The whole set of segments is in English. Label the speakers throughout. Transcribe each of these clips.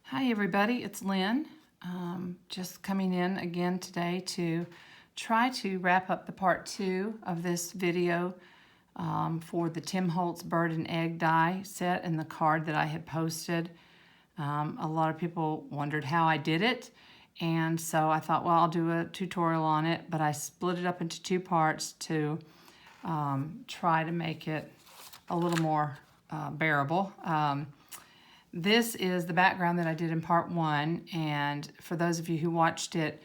Speaker 1: Hi everybody, it's Lynn. Just coming in again today to try to wrap up the part 2 of this video for the Holtz Bird and Egg die set and the card that I had posted. A lot of people wondered how I did it, and so I thought, well, I'll do a tutorial on it, but I split it up into 2 parts to try to make it a little more bearable. This is the background that I did in part 1, and for those of you who watched it,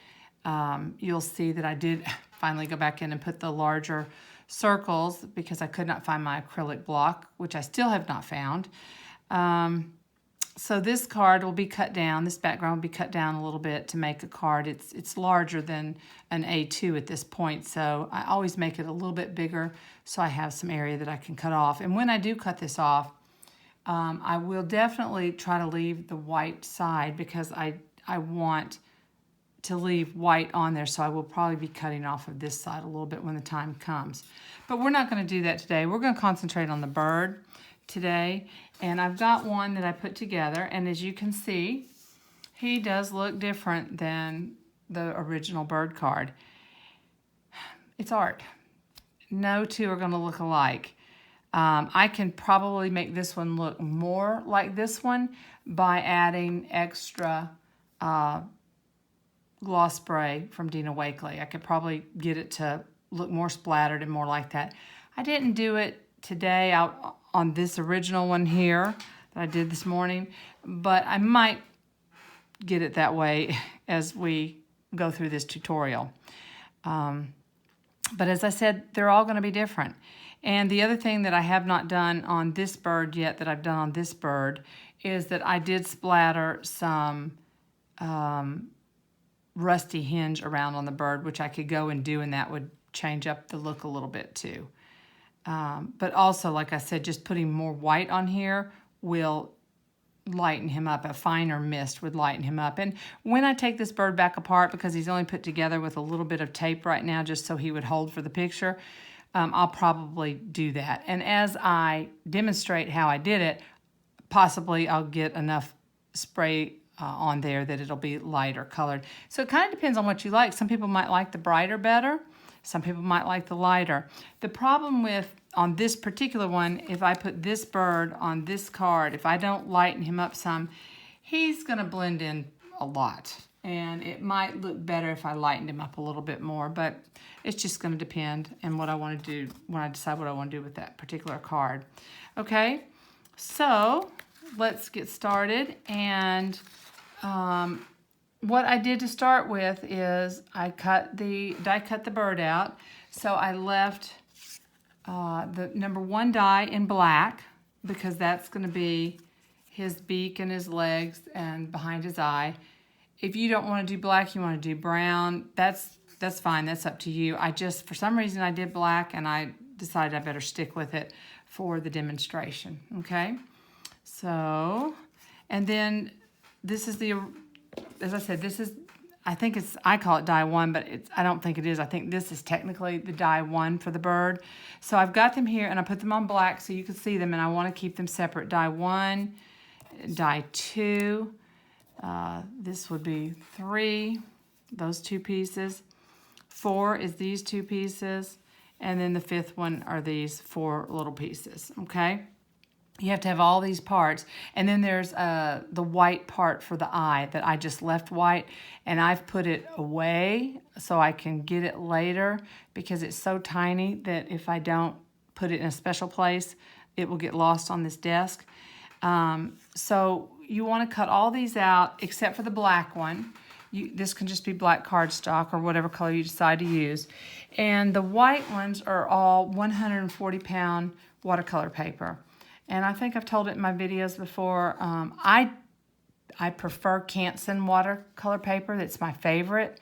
Speaker 1: you'll see that I did finally go back in and put the larger circles because I could not find my acrylic block, which I still have not found. So this card will be cut down, this background will be cut down a little bit to make a card. It's larger than an A2 at this point, so I always make it a little bit bigger so I have some area that I can cut off. And when I do cut this off, I will definitely try to leave the white side because I want to leave white on there, so I will probably be cutting off of this side a little bit when the time comes. But we're not going to do that today. We're going to concentrate on the bird today, and I've got one that I put together, and as you can see, he does look different than the original bird card. It's art. No two are going to look alike. I can probably make this one look more like this one by adding extra gloss spray from Dina Wakley. I could probably get it to look more splattered and more like that. I didn't do it today out on this original one here that I did this morning, but I might get it that way as we go through this tutorial. But as I said, they're all going to be different. And the other thing that I have not done on this bird yet that I've done on this bird is that I did splatter some rusty hinge around on the bird, which I could go and do, and that would change up the look a little bit too. But also, like I said, just putting more white on here will lighten him up. A finer mist would lighten him up. And when I take this bird back apart, because he's only put together with a little bit of tape right now just so he would hold for the picture, I'll probably do that. And as I demonstrate how I did it, possibly I'll get enough spray on there that it'll be lighter colored. So it kind of depends on what you like. Some people might like the brighter better. Some people might like the lighter. The problem with, on this particular one, if I put this bird on this card, if I don't lighten him up some, he's going to blend in a lot. And it might look better if I lightened him up a little bit more, but it's just going to depend on what I want to do when I decide what I want to do with that particular card. Okay, so let's get started. And what I did to start with is I die cut the bird out. So I left the number 1 die in black because that's going to be his beak and his legs and behind his eye. If you don't want to do black, you want to do brown, that's fine. That's up to you. For some reason, I did black, and I decided I better stick with it for the demonstration, okay? So, and then this is as I said, I call it die 1, but I don't think it is. I think this is technically the die 1 for the bird. So I've got them here, and I put them on black so you can see them, and I want to keep them separate. Die 1, die 2. This would be 3, those 2 pieces. 4 is these 2 pieces. And then the 5th one are these 4 little pieces, okay? You have to have all these parts. And then there's the white part for the eye that I just left white. And I've put it away so I can get it later because it's so tiny that if I don't put it in a special place, it will get lost on this desk. So you want to cut all these out except for the black one. This can just be black cardstock or whatever color you decide to use. And the white ones are all 140-pound watercolor paper. And I think I've told it in my videos before. I prefer Canson watercolor paper. That's my favorite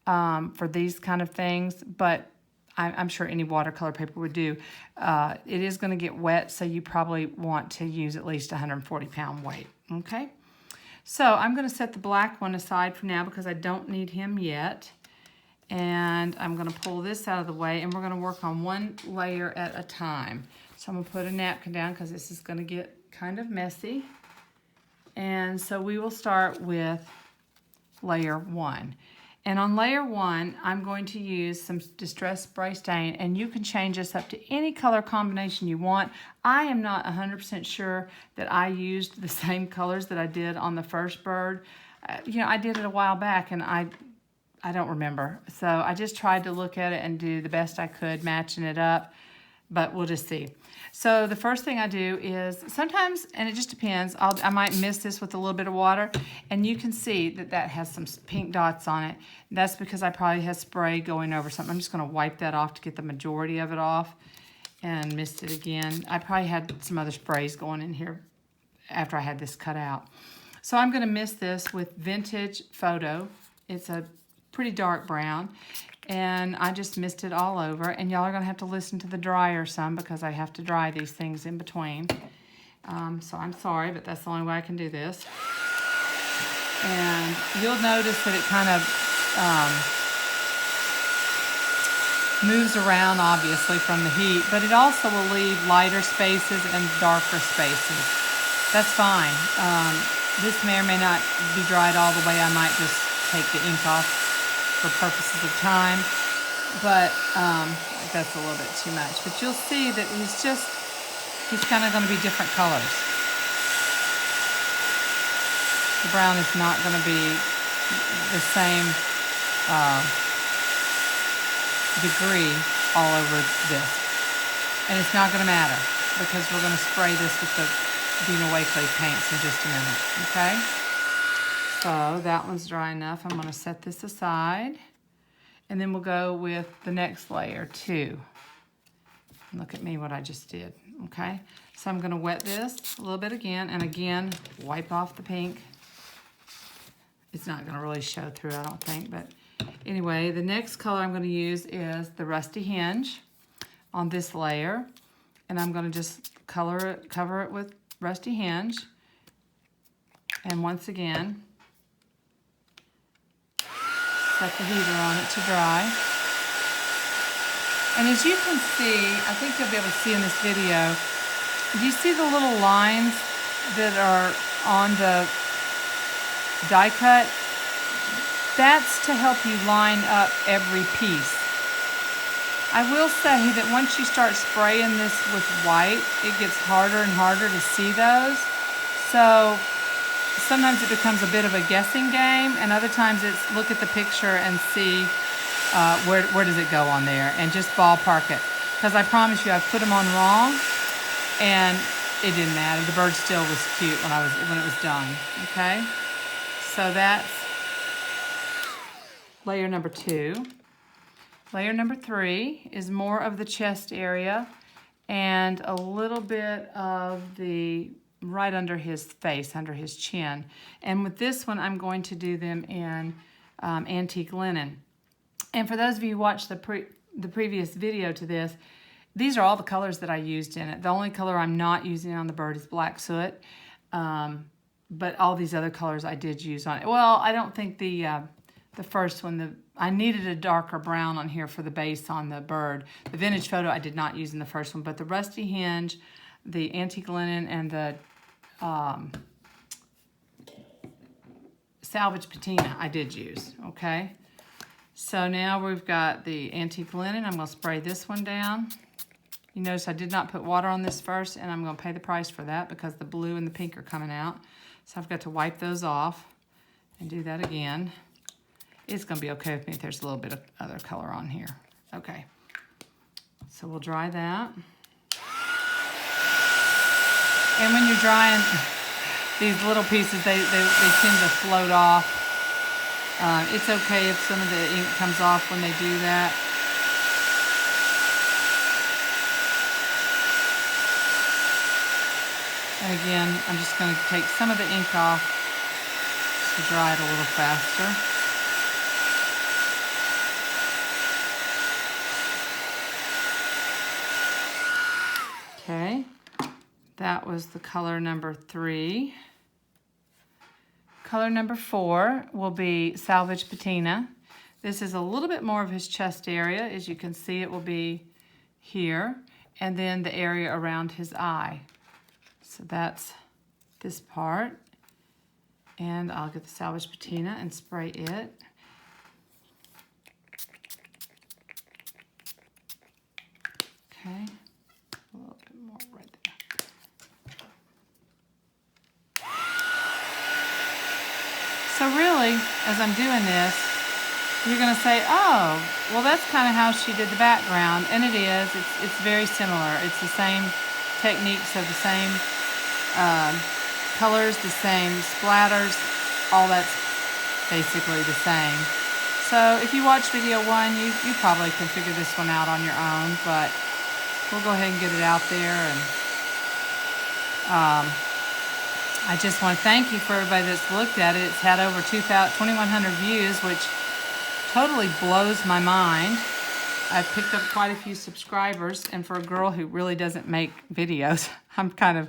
Speaker 1: for these kind of things. But I'm sure any watercolor paper would do. It is going to get wet, so you probably want to use at least 140-pound weight. Okay? So I'm going to set the black one aside for now because I don't need him yet. And I'm going to pull this out of the way, and we're going to work on one layer at a time. So I'm going to put a napkin down because this is going to get kind of messy. And so we will start with layer 1. And on layer 1, I'm going to use some Distress Spray Stain, and you can change this up to any color combination you want. I am not 100% sure that I used the same colors that I did on the first bird. You know, I did it a while back, and I don't remember. So I just tried to look at it and do the best I could, matching it up, but we'll just see. So the first thing I do is sometimes, and it just depends, I might miss this with a little bit of water, and you can see that that has some pink dots on it. That's because I probably had spray going over something. I'm just going to wipe that off to get the majority of it off, and missed it again. I probably had some other sprays going in here after I had this cut out. So I'm going to mist this with Vintage Photo. It's a pretty dark brown. And I just mist it all over. And y'all are going to have to listen to the dryer some because I have to dry these things in between. So I'm sorry, but that's the only way I can do this. And you'll notice that it kind of moves around, obviously, from the heat. But it also will leave lighter spaces and darker spaces. That's fine. This may or may not be dried all the way. I might just take the ink off for purposes of time, but that's a little bit too much. But you'll see that he's kind of going to be different colors. The brown is not going to be the same degree all over this. And it's not going to matter because we're going to spray this with the Dina Wakley paints in just a minute, okay? So that one's dry enough. I'm going to set this aside. And then we'll go with the next layer, 2. Look at me, what I just did, okay? So I'm going to wet this a little bit again, and again, wipe off the pink. It's not going to really show through, I don't think. But anyway, the next color I'm going to use is the Rusty Hinge on this layer. And I'm going to just cover it with Rusty Hinge. And once again, set the heater on it to dry. And as you can see, I think you'll be able to see in this video, do you see the little lines that are on the die cut? That's to help you line up every piece. I will say that once you start spraying this with white, it gets harder and harder to see those. So sometimes it becomes a bit of a guessing game, and other times it's look at the picture and see where does it go on there, and just ballpark it. Because I promise you, I put them on wrong, and it didn't matter. The bird still was cute when it was done. Okay, so that's layer number 2. Layer number 3 is more of the chest area and a little bit of the right under his face, under his chin. And with this one, I'm going to do them in antique linen. And for those of you who watched the previous video to this, these are all the colors that I used in it. The only color I'm not using on the bird is black soot. But all these other colors I did use on it. Well, I don't think the first one, I needed a darker brown on here for the base on the bird. The Vintage Photo I did not use in the first one, but the Rusty Hinge, the antique linen, and the salvage patina I did use, okay? So now we've got the antique linen. I'm going to spray this one down. You notice I did not put water on this first, and I'm going to pay the price for that because the blue and the pink are coming out. So I've got to wipe those off and do that again. It's going to be okay with me if there's a little bit of other color on here. Okay, so we'll dry that. And when you're drying these little pieces, they tend to float off. It's okay if some of the ink comes off when they do that. And again, I'm just going to take some of the ink off to dry it a little faster. Okay, that was the color number 3. Color number 4 will be Salvage Patina. This is a little bit more of his chest area. As you can see, it will be here, and then the area around his eye. So that's this part. And I'll get the salvage patina and spray it. Okay, a little bit more right there. So really, as I'm doing this, you're going to say, oh, well, that's kind of how she did the background. And it is. It's very similar. It's the same techniques of the same colors, the same splatters. All that's basically the same. So if you watch video 1, you probably can figure this one out on your own. But we'll go ahead and get it out there. And I just want to thank you for everybody that's looked at it. It's had over 2,100 views, which totally blows my mind. I've picked up quite a few subscribers, and for a girl who really doesn't make videos, I'm kind of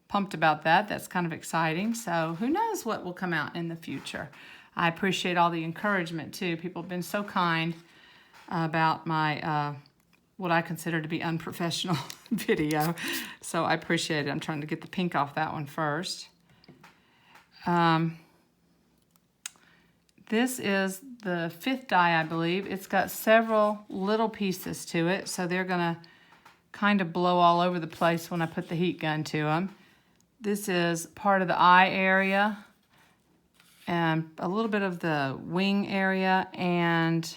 Speaker 1: pumped about that. That's kind of exciting. So who knows what will come out in the future. I appreciate all the encouragement too. People have been so kind about my what I consider to be unprofessional video. So I appreciate it. I'm trying to get the pink off that one first. This is the 5th die, I believe. It's got several little pieces to it, so they're gonna kind of blow all over the place when I put the heat gun to them. This is part of the eye area and a little bit of the wing area, and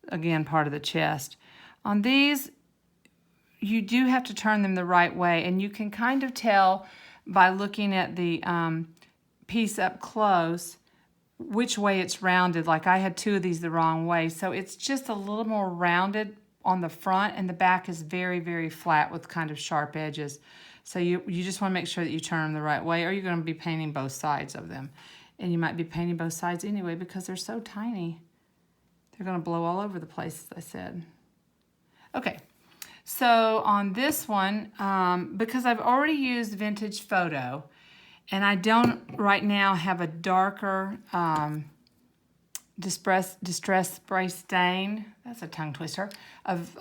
Speaker 1: again, part of the chest. On these, you do have to turn them the right way, and you can kind of tell by looking at the piece up close which way it's rounded. Like I had 2 of these the wrong way, so it's just a little more rounded on the front, and the back is very, very flat with kind of sharp edges. So you just want to make sure that you turn them the right way, or you're going to be painting both sides of them. And you might be painting both sides anyway because they're so tiny. They're going to blow all over the place, as I said. Okay, so on this one, because I've already used Vintage Photo, and I don't right now have a darker distress spray stain, that's a tongue twister, of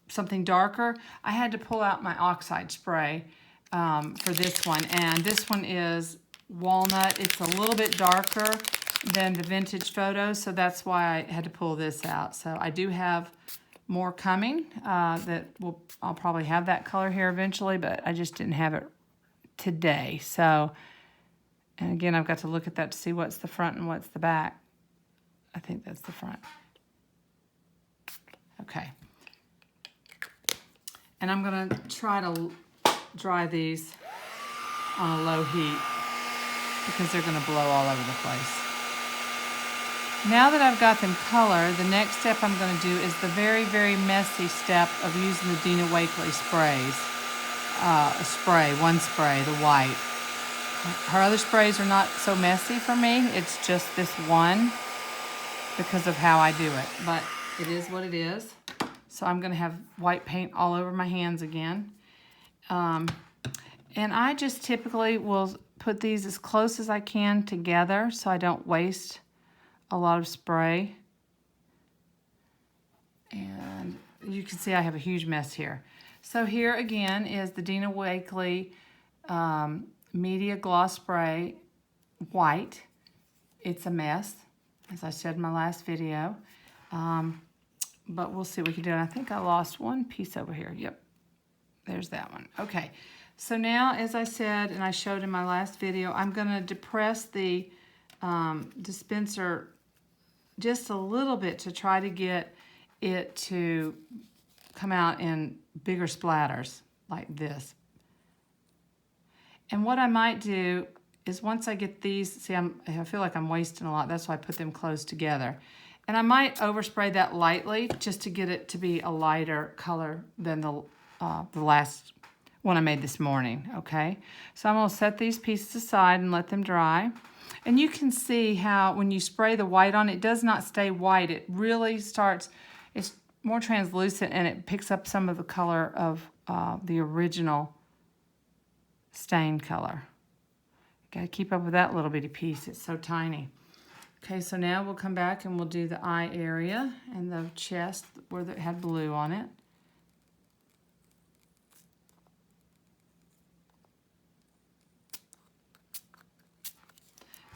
Speaker 1: something darker, I had to pull out my oxide spray for this one. And this one is walnut. It's a little bit darker than the Vintage Photo, so that's why I had to pull this out. So I do have more coming I'll probably have that color here eventually, but I just didn't have it today. So, and again, I've got to look at that to see what's the front and what's the back. I think that's the front. Okay. And I'm gonna try to dry these on a low heat because they're gonna blow all over the place. Now that I've got them colored, the next step I'm gonna do is the very, very messy step of using the Dina Wakley sprays. One spray, the white. Her other sprays are not so messy for me. It's just this one because of how I do it. But it is what it is. So I'm going to have white paint all over my hands again. And I just typically will put these as close as I can together so I don't waste a lot of spray. And you can see I have a huge mess here. So here again is the Dina Wakley Media Gloss Spray White. It's a mess, as I said in my last video. But we'll see what we can do. And I think I lost one piece over here. Yep, there's that one. Okay, so now, as I said, and I showed in my last video, I'm gonna depress the dispenser just a little bit to try to get it to come out in bigger splatters like this. And what I might do is once I get these, see, I feel like I'm wasting a lot. That's why I put them close together. And I might overspray that lightly just to get it to be a lighter color than the last one I made this morning, okay? So I'm gonna set these pieces aside and let them dry. And you can see how when you spray the white on, it does not stay white. It really starts, it's more translucent and it picks up some of the color of the original stain color. Gotta keep up with that little bitty piece, it's so tiny. Okay, so now we'll come back and we'll do the eye area and the chest where it had blue on it.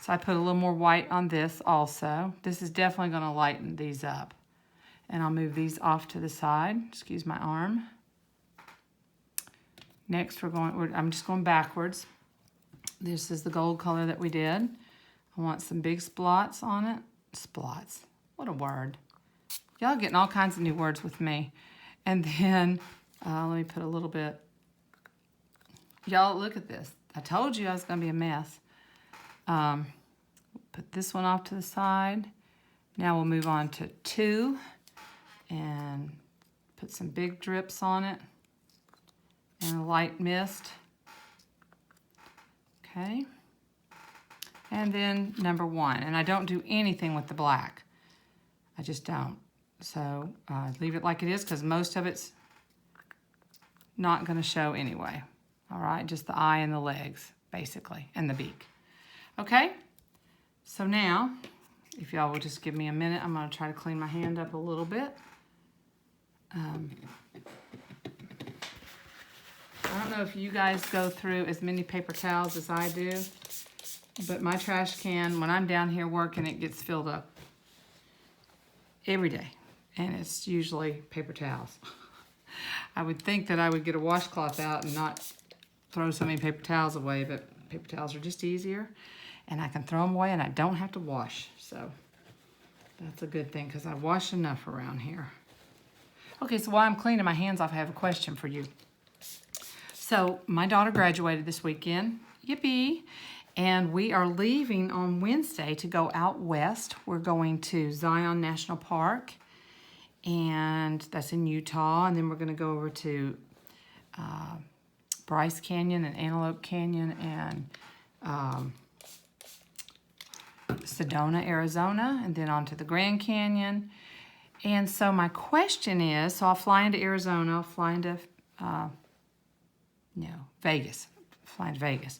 Speaker 1: So I put a little more white on this also. This is definitely going to lighten these up. And I'll move these off to the side. Excuse my arm. Next I'm just going backwards. This is the gold color that we did. I want some big splots on it. Splots, what a word. Y'all getting all kinds of new words with me. And then, let me put a little bit. Y'all, look at this. I told you I was gonna be a mess. Put this one off to the side. Now we'll move on to 2 and put some big drips on it and a light mist. Okay. And then number 1. And I don't do anything with the black. I just don't. So leave it like it is because most of it's not going to show anyway. All right, just the eye and the legs, basically, and the beak. Okay, so now, if y'all will just give me a minute, I'm going to try to clean my hand up a little bit. I don't know if you guys go through as many paper towels as I do, but my trash can, when I'm down here working, it gets filled up every day, and it's usually paper towels. I would think that I would get a washcloth out and not throw so many paper towels away, but paper towels are just easier, and I can throw them away and I don't have to wash, so that's a good thing because I wash enough around here. Okay, so while I'm cleaning my hands off, I have a question for you. So my daughter graduated this weekend, yippee, and we are leaving on Wednesday to go out west. We're going to Zion National Park, and that's in Utah, and then we're going to go over to Bryce Canyon and Antelope Canyon and Sedona, Arizona, and then on to the Grand Canyon. And so my question is, so I'll fly into Arizona, I'll fly into Vegas, flying to Vegas.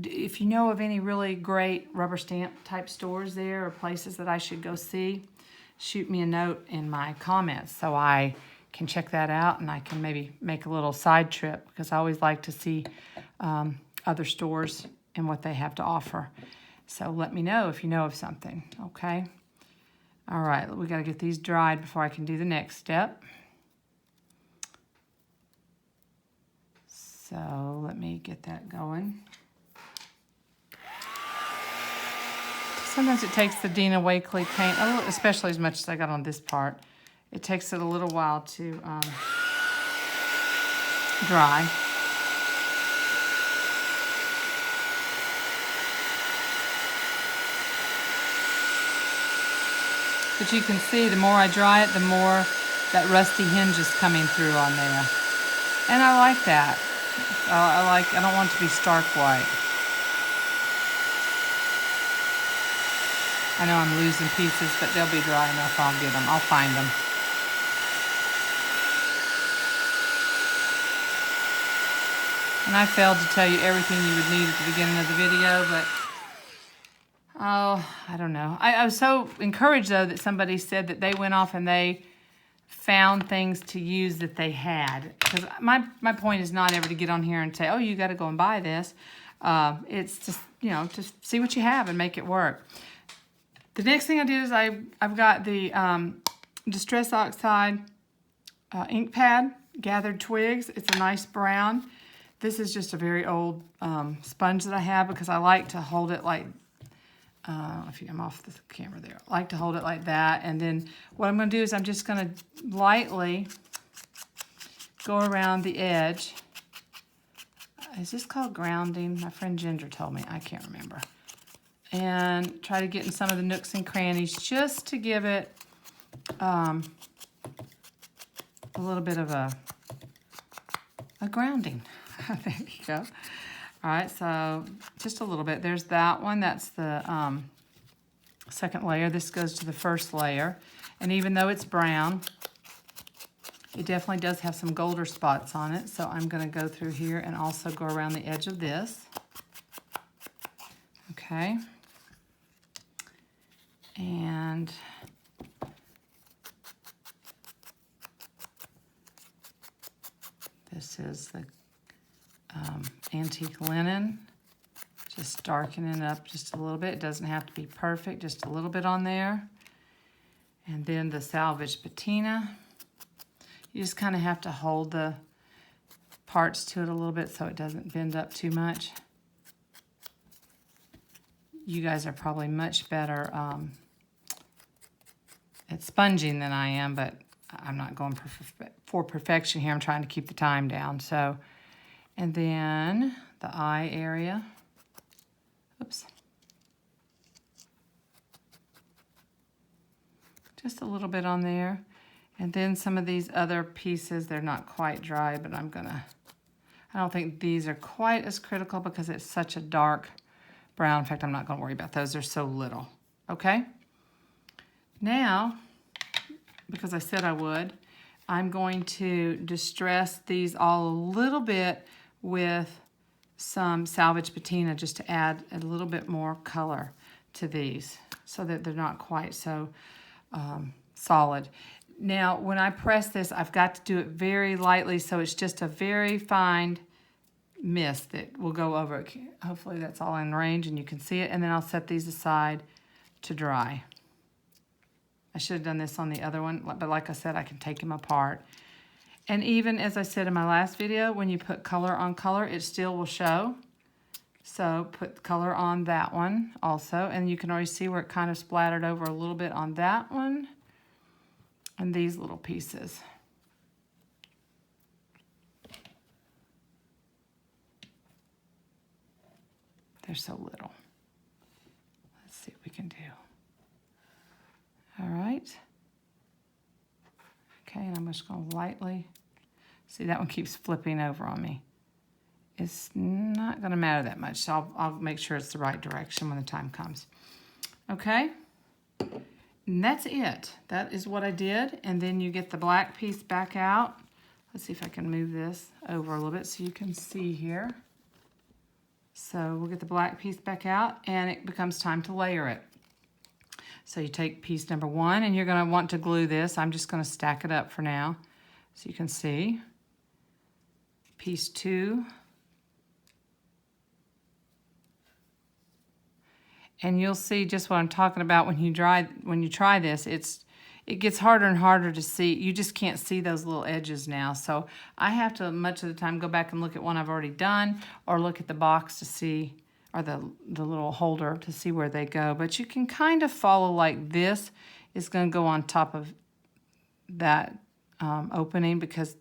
Speaker 1: If you know of any really great rubber stamp type stores there or places that I should go see, shoot me a note in my comments so I can check that out and I can maybe make a little side trip because I always like to see other stores and what they have to offer. So let me know if you know of something, okay? All right, we got to get these dried before I can do the next step. So let me get that going. Sometimes it takes the Dina Wakley paint, especially as much as I got on this part, it takes it a little while to dry. But you can see the more I dry it, the more that rusty hinge is coming through on there. And I like that. I don't want it to be stark white. I know I'm losing pieces, but they'll be dry enough. I'll get them. I'll find them. And I failed to tell you everything you would need at the beginning of the video, but I don't know. I was so encouraged, though, that somebody said that they went off and they found things to use that they had. Because my point is not ever to get on here and say, oh, you got to go and buy this. It's just, just see what you have and make it work. The next thing I did is I've got the Distress Oxide ink pad, Gathered Twigs. It's a nice brown. This is just a very old sponge that I have because I like to hold it like, I'm off the camera there. I like to hold it like that. And then what I'm going to do is I'm just going to lightly go around the edge. Is this called grounding? My friend Ginger told me. I can't remember. And try to get in some of the nooks and crannies just to give it a little bit of a grounding. There you go. All right, so just a little bit. There's that one. That's the second layer. This goes to the first layer. And even though it's brown, it definitely does have some golder spots on it. So I'm going to go through here and also go around the edge of this. Okay. And this is the antique linen, Just darkening up just a little bit. It doesn't have to be perfect, just a little bit on there. And then the salvage patina. You just kind of have to hold the parts to it a little bit so it doesn't bend up too much. You guys are probably much better at sponging than I am, but I'm not going for perfection here. I'm trying to keep the time down. So, and then the eye area. Oops. Just a little bit on there. And then some of these other pieces, they're not quite dry, but I don't think these are quite as critical because it's such a dark brown. In fact, I'm not gonna worry about those. They're so little, okay? Now, because I said I would, I'm going to distress these all a little bit with some salvage patina just to add a little bit more color to these so that they're not quite so solid. Now, when I press this, I've got to do it very lightly so it's just a very fine mist that will go over it. Hopefully that's all in range and you can see it. And then I'll set these aside to dry. I should have done this on the other one, but like I said, I can take them apart. And even as I said in my last video, when you put color on color, it still will show. So put color on that one also. And you can already see where it kind of splattered over a little bit on that one. And these little pieces. They're so little. Let's see what we can do. All right. Okay, and I'm just going to lightly, see that one keeps flipping over on me. It's not going to matter that much, so I'll make sure it's the right direction when the time comes. Okay. And that's it. That is what I did. And then you get the black piece back out. Let's see if I can move this over a little bit so you can see here. So we'll get the black piece back out and it becomes time to layer it. So you take piece number 1 and you're going to want to glue this. I'm just going to stack it up for now so you can see. Piece 2. And you'll see just what I'm talking about when you try this. It gets harder and harder to see. You just can't see those little edges now. So I have to, much of the time, go back and look at one I've already done or look at the box to see, or the little holder to see where they go. But you can kind of follow like this is going to go on top of that opening because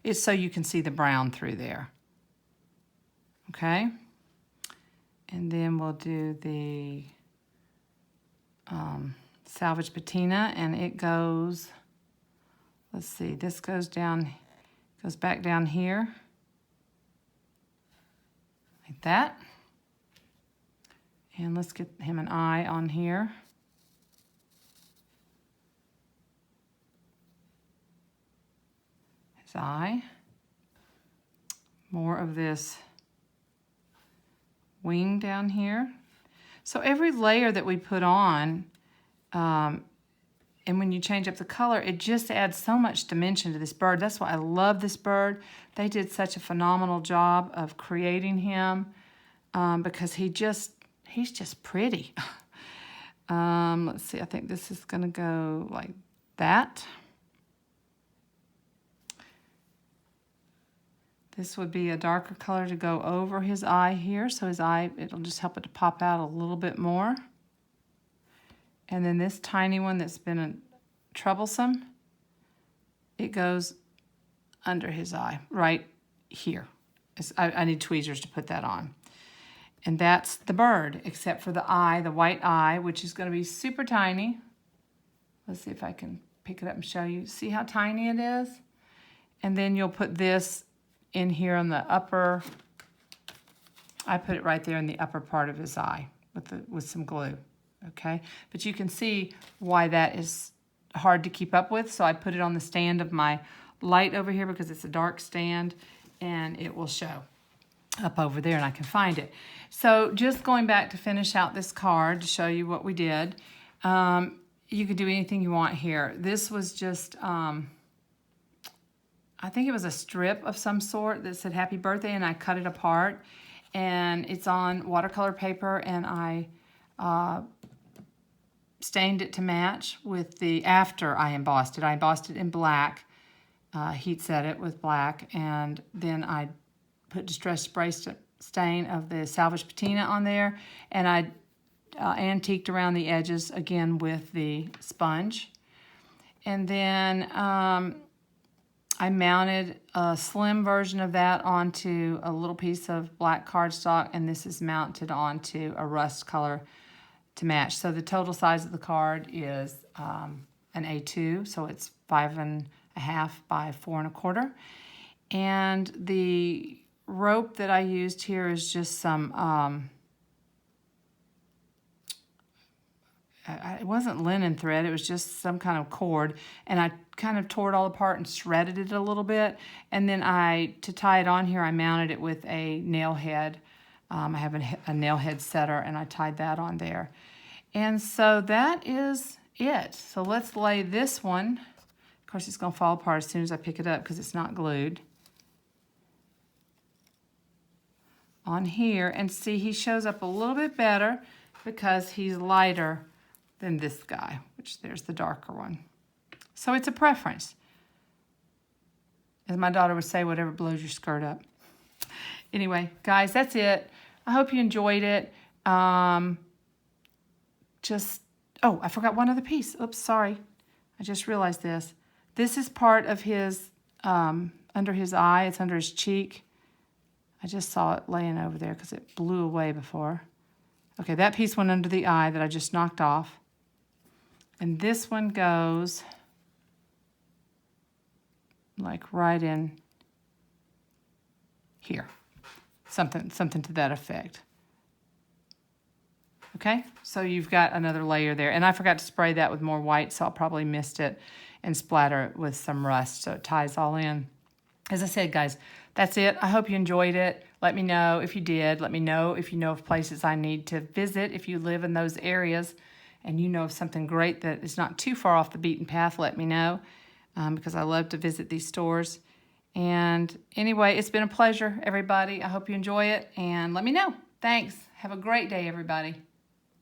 Speaker 1: it's so you can see the brown through there. Okay? And then we'll do the salvage patina, and it goes, let's see, this goes down, goes back down here, like that. And let's get him an eye on here. His eye. More of this wing down here. So every layer that we put on, and when you change up the color, it just adds so much dimension to this bird. That's why I love this bird. They did such a phenomenal job of creating him because he's just pretty. Let's see, I think this is gonna go like that. This would be a darker color to go over his eye here. So his eye, it'll just help it to pop out a little bit more. And then this tiny one that's been troublesome, it goes under his eye, right here. I need tweezers to put that on. And that's the bird, except for the eye, the white eye, which is going to be super tiny. Let's see if I can pick it up and show you. See how tiny it is? And then you'll put this in here on the upper, I put it right there in the upper part of his eye with some glue, okay? But you can see why that is hard to keep up with, so I put it on the stand of my light over here because it's a dark stand, and it will show up over there, and I can find it. So just going back to finish out this card to show you what we did, you could do anything you want here. This was just, I think it was a strip of some sort that said happy birthday, and I cut it apart. and it's on watercolor paper, and I stained it to match with the, after I embossed it. I embossed it in black, heat set it with black, and then I put distressed spray stain of the salvage patina on there, and I antiqued around the edges again with the sponge. And then I mounted a slim version of that onto a little piece of black cardstock, and this is mounted onto a rust color to match. So the total size of the card is an A2, so it's 5.5 by 4 1/4. And the rope that I used here is just some, it wasn't linen thread, it was just some kind of cord, and I kind of tore it all apart and shredded it a little bit, and then to tie it on here, I mounted it with a nail head. I have a nail head setter, and I tied that on there. And so that is it. So let's lay this one. Of course, it's going to fall apart as soon as I pick it up because it's not glued. On here, and see, he shows up a little bit better because he's lighter than this guy, which there's the darker one. So it's a preference. As my daughter would say, whatever blows your skirt up. Anyway, guys, that's it. I hope you enjoyed it. Oh, I forgot one other piece. Oops, sorry. I just realized this. This is part of his, under his eye. It's under his cheek. I just saw it laying over there because it blew away before. Okay, that piece went under the eye that I just knocked off. And this one goes like right in here. Something to that effect. Okay, so you've got another layer there. And I forgot to spray that with more white, so I'll probably mist it and splatter it with some rust so it ties all in. As I said, guys, that's it. I hope you enjoyed it. Let me know if you did. Let me know if you know of places I need to visit. If you live in those areas and you know of something great that is not too far off the beaten path, let me know, because I love to visit these stores. And anyway, it's been a pleasure, everybody. I hope you enjoy it, and let me know. Thanks. Have a great day, everybody.